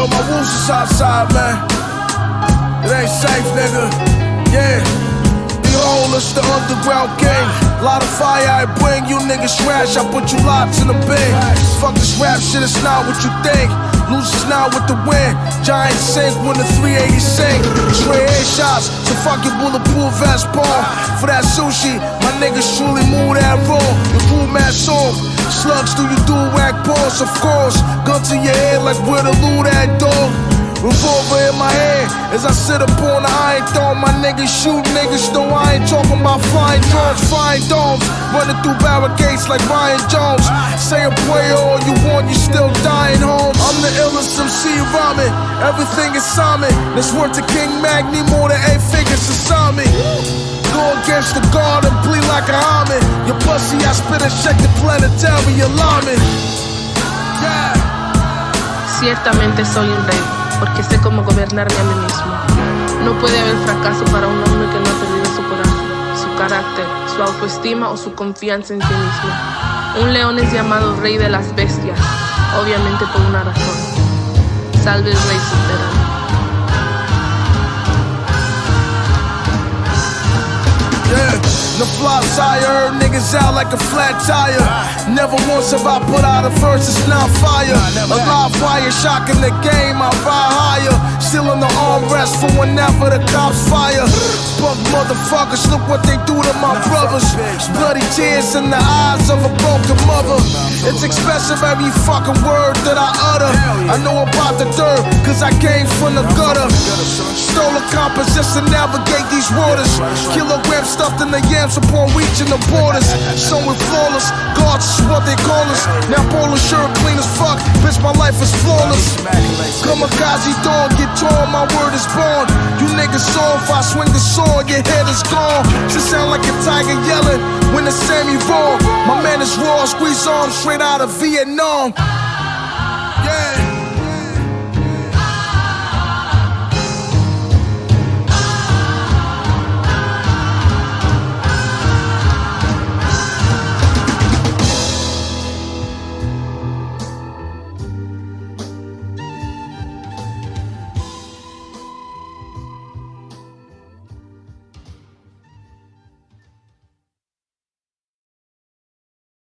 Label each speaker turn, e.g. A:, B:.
A: Yo, my wolves is outside, man. It ain't safe, nigga. Yeah. Behold, it's the underground gang. Lot of fire I bring, you niggas trash. I put you lots in the bin. Fuck this rap shit, it's not what you think. Losers now with the win. Giant sink when the 380 sink. Straight headshots, so fuck your bulletproof vest ball. For that sushi, my niggas truly move that raw. The crew mask off. Slugs through your do-rag balls, of course. Gun to your head like where the loot at, dog. Revolver in my hand as I sit up on the iron throne. My niggas shoot niggas, though I ain't talking about flying drones, flying domes. Running through barricades like Ryan Jones. Say a prayer all you want, you still dying home. I'm the illest MC rhyming, everything is Simon. That's worth to King Mag, need more than 8 figures to sign me. Go against the guard and bleed like a hymen. Your pussy, I spit and check the planetary alignment. Yeah.
B: Ciertamente soy un rey, porque sé cómo gobernarme a mí mismo. No puede haber fracaso para un hombre que no ha perdido su coraje, su carácter, su autoestima o su confianza en sí mismo. Un león es llamado rey de las bestias, obviamente por una razón. Salve el rey subterráneo.
A: The fly tire, niggas out like a flat tire. Never once have I put out a verse, it's not fire. A live wire, shocking the game, I ride higher. Still in the armrest for whenever the cops fire. Buck motherfuckers, look what they do to my brothers. Bloody tears in the eyes of a broken mother. It's expensive every fucking word that I utter. I know about the dirt, cause I came from the gutter. Stole a compass just to navigate these waters. Kilograms stuffed in the yams upon reaching the borders. So we're flawless, guards is what they call us. Now polo shirt clean as fuck, bitch my life is flawless. Kamikaze dog, get torn, my word is born. You niggas saw if I swing the sword, your head is gone. Should sound like a tiger yelling when the Sammy raw. My man is raw, squeeze arms straight out of Vietnam. Yeah.